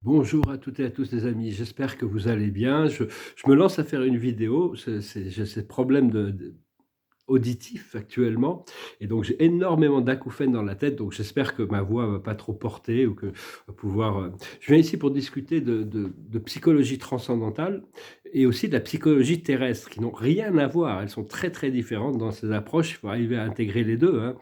Bonjour à toutes et à tous les amis, j'espère que vous allez bien. Je me lance à faire une vidéo, j'ai ces problèmes auditif actuellement et donc j'ai énormément d'acouphènes dans la tête, donc j'espère que ma voix va pas trop porter ou que va pouvoir, je viens ici pour discuter de psychologie transcendantale et aussi de la psychologie terrestre qui n'ont rien à voir. Elles sont très, très différentes dans ces approches, il faut arriver à intégrer les 2, hein,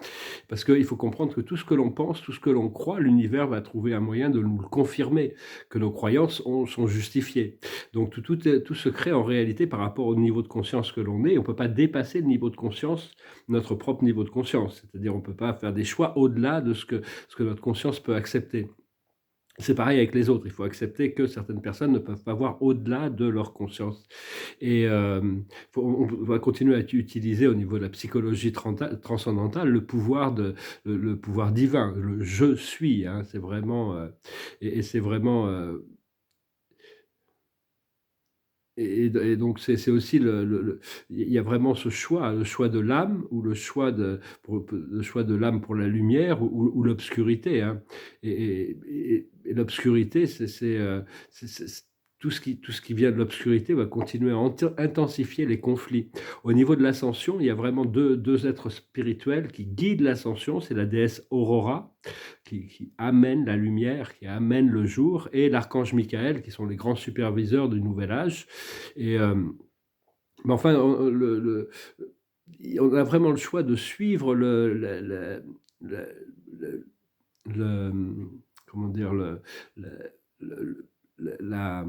parce qu'il faut comprendre que tout ce que l'on pense, tout ce que l'on croit, l'univers va trouver un moyen de nous le confirmer, que nos croyances sont justifiées. Donc tout se crée en réalité par rapport au niveau de conscience que l'on est. On ne peut pas dépasser le niveau de conscience, notre propre niveau de conscience. C'est-à-dire on ne peut pas faire des choix au-delà de ce que notre conscience peut accepter. C'est pareil avec les autres. Il faut accepter que certaines personnes ne peuvent pas voir au-delà de leur conscience. Et on va continuer à utiliser au niveau de la psychologie transcendantale le pouvoir, le pouvoir divin, le je suis. Hein, c'est vraiment, et c'est vraiment et donc c'est aussi il y a vraiment ce choix, le choix de l'âme ou le choix de l'âme pour la lumière ou l'obscurité, hein. Et l'obscurité, c'est tout ce qui vient de l'obscurité va continuer à intensifier les conflits. Au niveau de l'ascension, il y a vraiment deux êtres spirituels qui guident l'ascension, c'est la déesse Aurora qui amène la lumière, qui amène le jour, et l'archange Michael, qui sont les grands superviseurs du nouvel âge. Et, mais enfin, on a vraiment le choix de suivre le, le comment dire, le, la,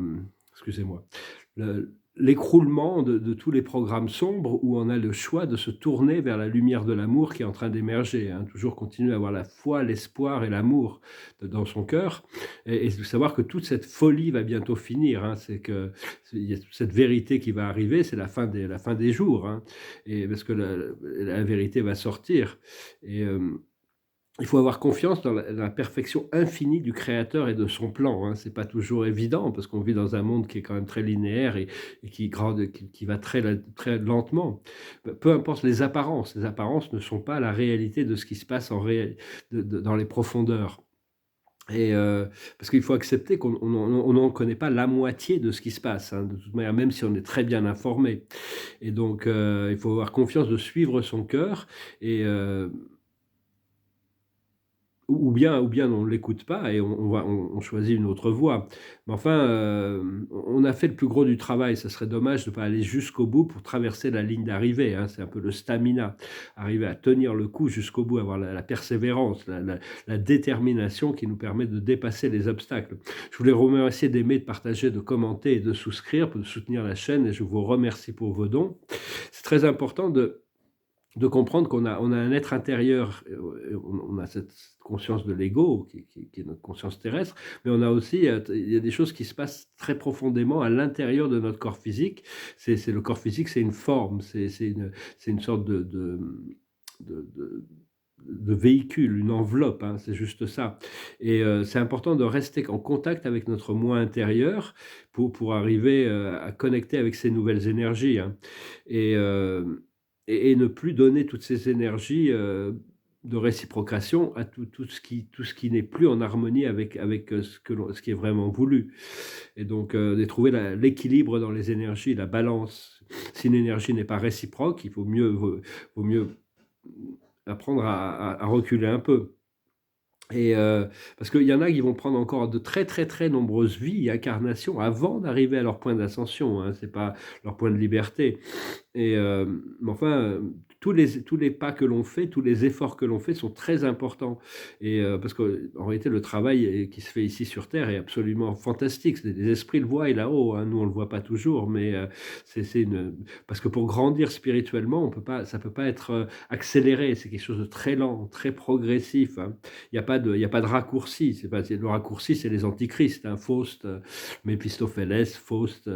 excusez-moi, l'écroulement de tous les programmes sombres où on a le choix de se tourner vers la lumière de l'amour qui est en train d'émerger, hein. Toujours continuer à avoir la foi, l'espoir et l'amour dans son cœur et de savoir que toute cette folie va bientôt finir, hein. Il y a toute cette vérité qui va arriver, c'est la fin des jours, hein. Et parce que la vérité va sortir et il faut avoir confiance dans la perfection infinie du créateur et de son plan, hein. C'est pas toujours évident parce qu'on vit dans un monde qui est quand même très linéaire et qui va très lentement. Peu importe les apparences ne sont pas la réalité de ce qui se passe en réel dans les profondeurs et parce qu'il faut accepter qu'on n'en connaît pas la moitié de ce qui se passe, hein, de toute manière, même si on est très bien informé et donc il faut avoir confiance de suivre son cœur et ou bien on ne l'écoute pas et on choisit une autre voie. Mais enfin, on a fait le plus gros du travail. Ça serait dommage de ne pas aller jusqu'au bout pour traverser la ligne d'arrivée, hein. C'est un peu le stamina, arriver à tenir le coup jusqu'au bout, avoir la persévérance, la détermination qui nous permet de dépasser les obstacles. Je voulais vous remercier d'aimer, de partager, de commenter et de souscrire, pour soutenir la chaîne et je vous remercie pour vos dons. C'est très important de comprendre on a un être intérieur, on a cette conscience de l'ego qui est notre conscience terrestre, mais on a aussi, il y a des choses qui se passent très profondément à l'intérieur de notre corps physique. Le corps physique, c'est une forme, c'est une sorte de, de, de véhicule, une enveloppe, hein, c'est juste ça. Et c'est important de rester en contact avec notre moi intérieur pour arriver à connecter avec ces nouvelles énergies, hein. Et, euh, et ne plus donner toutes ces énergies de réciprocation à tout ce qui n'est plus en harmonie avec ce qui est vraiment voulu. Et donc, de trouver l'équilibre dans les énergies, la balance. Si une énergie n'est pas réciproque, vaut mieux apprendre à reculer un peu. Et parce qu'il y en a qui vont prendre encore de très, très, très nombreuses vies, incarnations, avant d'arriver à leur point d'ascension, hein. C'est pas leur point de liberté. Et mais enfin, tous les pas que l'on fait, tous les efforts que l'on fait sont très importants et parce qu'en réalité, le travail qui se fait ici sur terre est absolument fantastique. Les esprits le voient là-haut, hein. Nous, on le voit pas toujours, mais c'est une parce que pour grandir spirituellement, ça peut pas être, accéléré. C'est quelque chose de très lent, très progressif, hein. Il y a pas de raccourci. C'est pas le raccourci, c'est les antichrists, hein, Faust, Méphistophélès, Faust,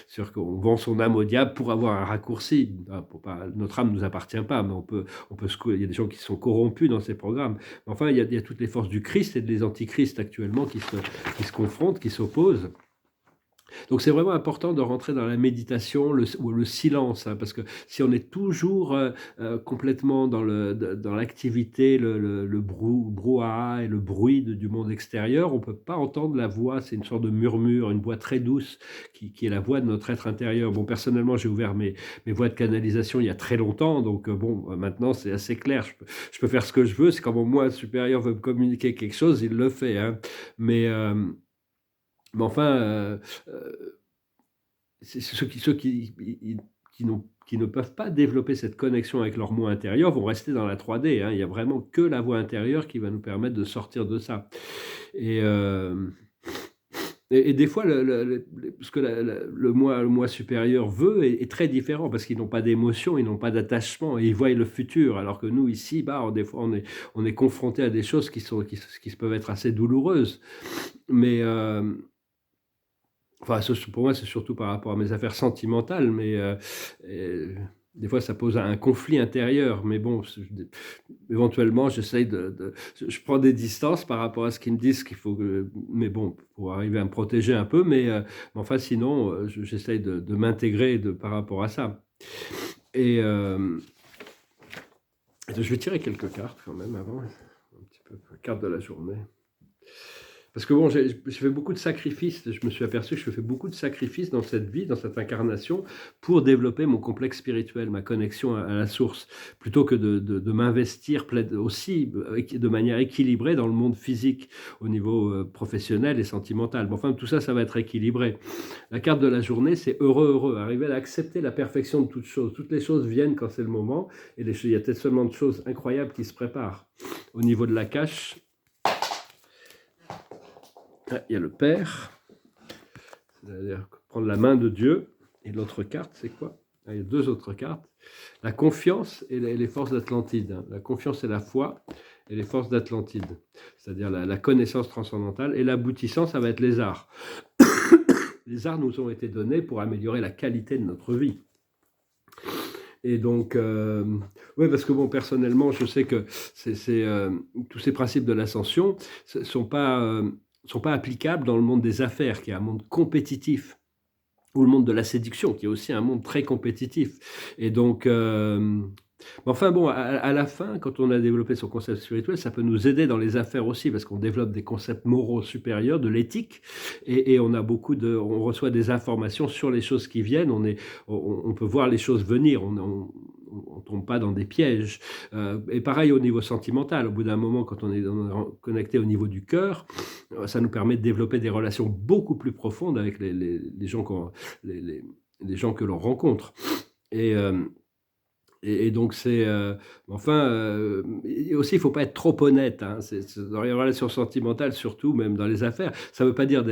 sur qu'on vend son âme au diable pour avoir un raccourci. Ah, notre âme ne nous appartient pas, mais il y a des gens qui sont corrompus dans ces programmes. Mais enfin, il y a toutes les forces du Christ et des antichrists actuellement qui se confrontent, qui s'opposent. Donc c'est vraiment important de rentrer dans la méditation ou le silence, hein, parce que si on est toujours complètement dans l'activité, le brouhaha et le bruit du monde extérieur, on ne peut pas entendre la voix, c'est une sorte de murmure, une voix très douce qui est la voix de notre être intérieur. Bon, personnellement, j'ai ouvert mes voies de canalisation il y a très longtemps, donc bon, maintenant c'est assez clair, je peux faire ce que je veux, c'est quand mon moi supérieur veut me communiquer quelque chose, il le fait, hein. Mais, mais enfin, c'est ceux qui ne peuvent pas développer cette connexion avec leur moi intérieur vont rester dans la 3D, hein. Il y a vraiment que la voix intérieure qui va nous permettre de sortir de ça. Et, et des fois, ce que le moi supérieur veut est très différent parce qu'ils n'ont pas d'émotion, ils n'ont pas d'attachement et ils voient le futur. Alors que nous, ici, bah, des fois, on est confronté à des choses qui peuvent être assez douloureuses. Mais, enfin, pour moi, c'est surtout par rapport à mes affaires sentimentales, mais des fois, ça pose un conflit intérieur. Mais bon, éventuellement, j'essaye je prends des distances par rapport à ce qu'ils me disent qu'il faut mais bon, pour arriver à me protéger un peu. Mais enfin, sinon, j'essaye de m'intégrer par rapport à ça. Et je vais tirer quelques cartes quand même avant, un petit peu, carte de la journée. Parce que bon, j'ai fait beaucoup de sacrifices, je me suis aperçu que je fais beaucoup de sacrifices dans cette vie, dans cette incarnation, pour développer mon complexe spirituel, ma connexion à la source, plutôt que de m'investir aussi de manière équilibrée dans le monde physique, au niveau professionnel et sentimental. Mais enfin, tout ça, ça va être équilibré. La carte de la journée, c'est heureux, heureux, arriver à accepter la perfection de toutes choses. Toutes les choses viennent quand c'est le moment, et il y a peut-être seulement de choses incroyables qui se préparent. Au niveau de la cache, il y a le Père, c'est-à-dire prendre la main de Dieu. Et l'autre carte, c'est quoi? Il y a deux autres cartes. La confiance et les forces d'Atlantide, hein. La confiance et la foi et les forces d'Atlantide, c'est-à-dire la connaissance transcendantale. Et l'aboutissant, ça va être les arts. Les arts nous ont été donnés pour améliorer la qualité de notre vie. Et donc, oui, parce que bon, personnellement, je sais que tous ces principes de l'ascension ne sont pas applicables dans le monde des affaires, qui est un monde compétitif, ou le monde de la séduction, qui est aussi un monde très compétitif. Et donc, enfin bon, à la fin, quand on a développé son concept spirituel, ça peut nous aider dans les affaires aussi, parce qu'on développe des concepts moraux supérieurs, de l'éthique, et on reçoit des informations sur les choses qui viennent, on peut voir les choses venir, on ne tombe pas dans des pièges. Et pareil au niveau sentimental, au bout d'un moment, quand on est connecté au niveau du cœur, ça nous permet de développer des relations beaucoup plus profondes avec les gens que l'on rencontre. Et donc aussi, il ne faut pas être trop honnête, hein. Dans les relations sentimentales, surtout, même dans les affaires, ça ne veut pas dire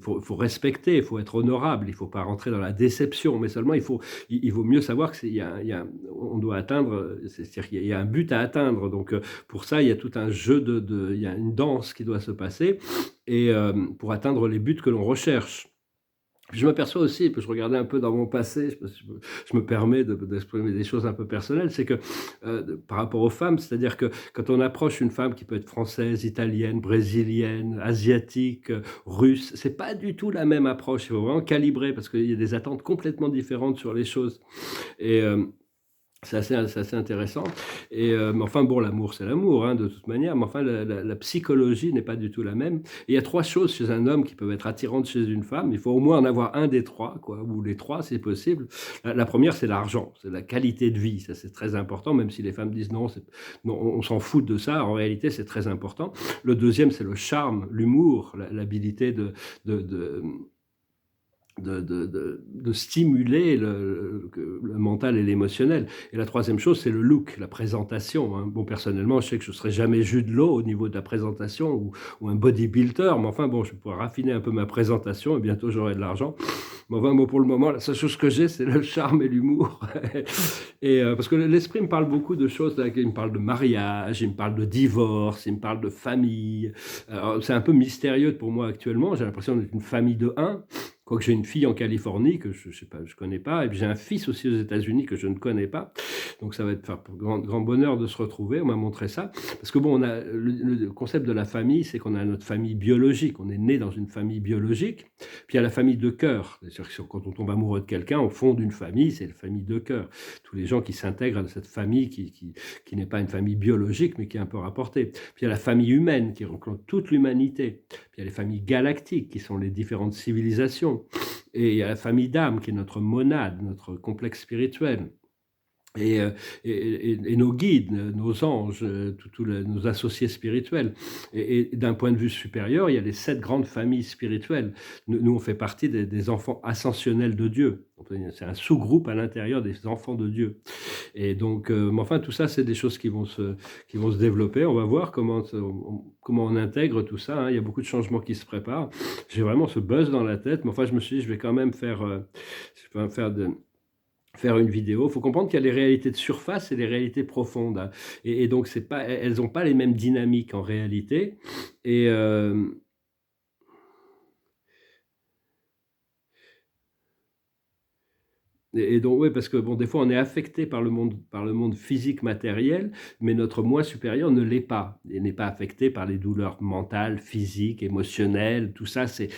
faut respecter, il faut être honorable, il ne faut pas rentrer dans la déception, mais seulement il vaut mieux savoir on doit atteindre, c'est-à-dire qu'il y a un but à atteindre. Donc pour ça, il y a tout un jeu il y a une danse qui doit se passer, et pour atteindre les buts que l'on recherche. Je m'aperçois aussi, je regardais un peu dans mon passé, je me permets d'exprimer des choses un peu personnelles, c'est que par rapport aux femmes, c'est-à-dire que quand on approche une femme qui peut être française, italienne, brésilienne, asiatique, russe, c'est pas du tout la même approche, il faut vraiment calibrer parce qu'il y a des attentes complètement différentes sur les choses. Et c'est assez intéressant. Et mais enfin bon, l'amour, c'est l'amour, hein, de toute manière, mais enfin la psychologie n'est pas du tout la même. Et il y a 3 choses chez un homme qui peuvent être attirantes chez une femme. Il faut au moins en avoir un des 3, quoi, ou les 3 si possible. La première, c'est l'argent, c'est la qualité de vie, ça c'est très important, même si les femmes disent non, on s'en fout de ça, en réalité c'est très important. Le deuxième, c'est le charme, l'humour, l'habilité de stimuler le mental et l'émotionnel. Et la troisième chose, c'est le look, la présentation, hein. Bon, personnellement, je sais que je ne serai jamais Jude Law au niveau de la présentation ou un bodybuilder, mais enfin, bon, je pourrais raffiner un peu ma présentation et bientôt j'aurai de l'argent. Mais enfin, bon, pour le moment, la seule chose que j'ai, c'est le charme et l'humour. Et parce que l'esprit me parle beaucoup de choses, là, il me parle de mariage, il me parle de divorce, il me parle de famille. Alors, c'est un peu mystérieux pour moi actuellement, j'ai l'impression d'être une famille de 1, Quoique j'ai une fille en Californie que je sais pas, je connais pas, et puis j'ai un fils aussi aux États-Unis que je ne connais pas. Donc ça va être faire pour grand bonheur de se retrouver. On m'a montré ça. Parce que bon, on a le concept de la famille, c'est qu'on a notre famille biologique. On est né dans une famille biologique. Puis il y a la famille de cœur. C'est-à-dire que quand on tombe amoureux de quelqu'un, on fonde une famille, c'est la famille de cœur. Tous les gens qui s'intègrent à cette famille qui n'est pas une famille biologique, mais qui est un peu rapportée. Puis il y a la famille humaine qui rencontre toute l'humanité. Puis il y a les familles galactiques qui sont les différentes civilisations. Et il y a la famille d'âme qui est notre monade, notre complexe spirituel. Et, nos guides, nos anges, nos associés spirituels. Et d'un point de vue supérieur, il y a les 7 grandes familles spirituelles. Nous, on fait partie des enfants ascensionnels de Dieu. C'est un sous-groupe à l'intérieur des enfants de Dieu. Et donc, mais enfin, tout ça, c'est des choses qui vont se développer. On va voir comment on intègre tout ça, hein. Il y a beaucoup de changements qui se préparent. J'ai vraiment ce buzz dans la tête, mais enfin, je me suis dit, je vais quand même faire une vidéo. Il faut comprendre qu'il y a les réalités de surface et les réalités profondes, hein. Et donc, elles n'ont pas les mêmes dynamiques en réalité. Et, Et donc, oui, parce que bon, des fois, on est affecté par le monde physique matériel, mais notre moi supérieur ne l'est pas. Il n'est pas affecté par les douleurs mentales, physiques, émotionnelles. Tout ça, c'est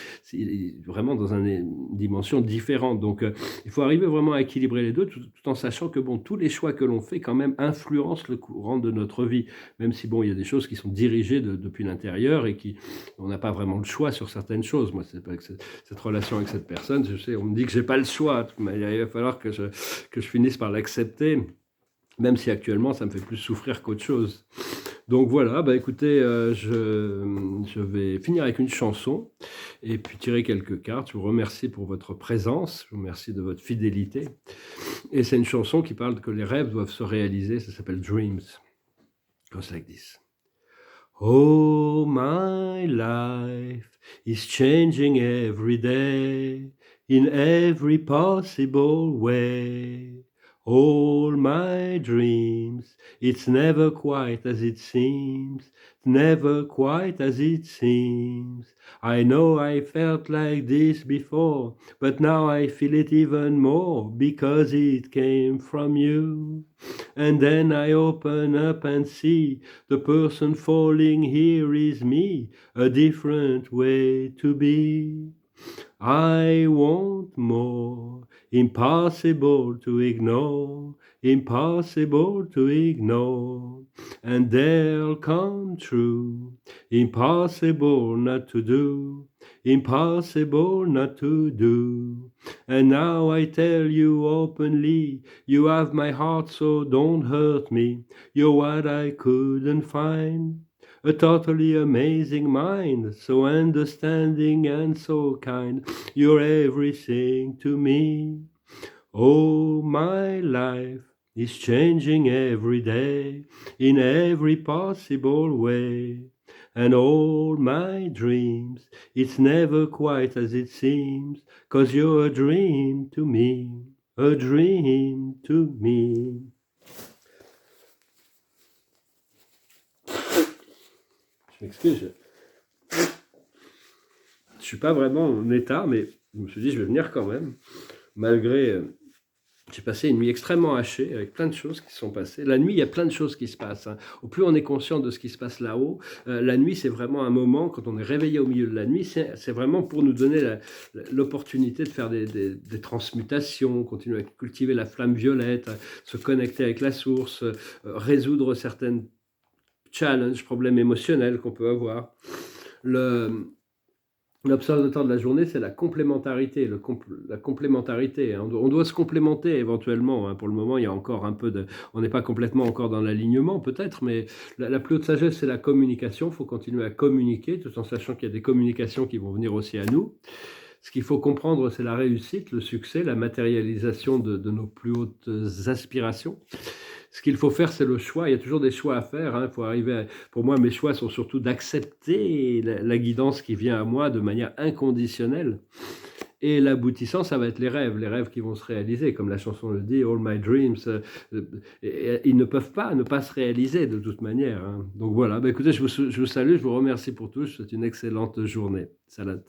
vraiment dans une dimension différente. Donc, il faut arriver vraiment à équilibrer les deux, tout en sachant que bon, tous les choix que l'on fait, quand même, influencent le courant de notre vie. Même si bon, il y a des choses qui sont dirigées depuis l'intérieur et on n'a pas vraiment le choix sur certaines choses. Moi, c'est pas que cette relation avec cette personne, je sais, on me dit que j'ai pas le choix. Mais il va falloir que je finisse par l'accepter, même si actuellement ça me fait plus souffrir qu'autre chose. Donc voilà, bah écoutez, je vais finir avec une chanson et puis tirer quelques cartes. Je vous remercie pour votre présence, je vous remercie de votre fidélité. Et c'est une chanson qui parle que les rêves doivent se réaliser, ça s'appelle Dreams. It goes like this. Oh, my life is changing every day in every possible way. All my dreams, it's never quite as it seems, never quite as it seems. I know I felt like this before, but now I feel it even more because it came from you. And then I open up and see the person falling here is me, a different way to be. I want more, impossible to ignore, impossible to ignore, and they'll come true, impossible not to do, impossible not to do. And now I tell you openly, you have my heart, so don't hurt me, you're what I couldn't find. A totally amazing mind, so understanding and so kind. You're everything to me. Oh, my life is changing every day in every possible way. And all my dreams, it's never quite as it seems, 'cause you're a dream to me, a dream to me. Je m'excuse, je suis pas vraiment en état, mais je me suis dit, je vais venir quand même, malgré... J'ai passé une nuit extrêmement hachée, avec plein de choses qui se sont passées. La nuit, il y a plein de choses qui se passent, hein. Au plus on est conscient de ce qui se passe là-haut, la nuit, c'est vraiment un moment, quand on est réveillé au milieu de la nuit, c'est vraiment pour nous donner l'opportunité de faire des transmutations, continuer à cultiver la flamme violette, se connecter avec la source, résoudre certaines challenges, problèmes émotionnels qu'on peut avoir. L'observateur de la journée, c'est la complémentarité, la complémentarité, hein. On doit se complémenter éventuellement, hein. Pour le moment, il y a encore un peu on n'est pas complètement encore dans l'alignement peut-être, mais la plus haute sagesse, c'est la communication. Il faut continuer à communiquer, tout en sachant qu'il y a des communications qui vont venir aussi à nous. Ce qu'il faut comprendre, c'est la réussite, le succès, la matérialisation de nos plus hautes aspirations. Ce qu'il faut faire, c'est le choix. Il y a toujours des choix à faire, hein. Il faut arriver pour moi, mes choix sont surtout d'accepter la guidance qui vient à moi de manière inconditionnelle. Et l'aboutissant, ça va être les rêves qui vont se réaliser. Comme la chanson le dit, All my dreams, ils ne peuvent pas ne pas se réaliser de toute manière, hein. Donc voilà, écoutez, je vous salue, je vous remercie pour tout. Je vous souhaite une excellente journée. Salat.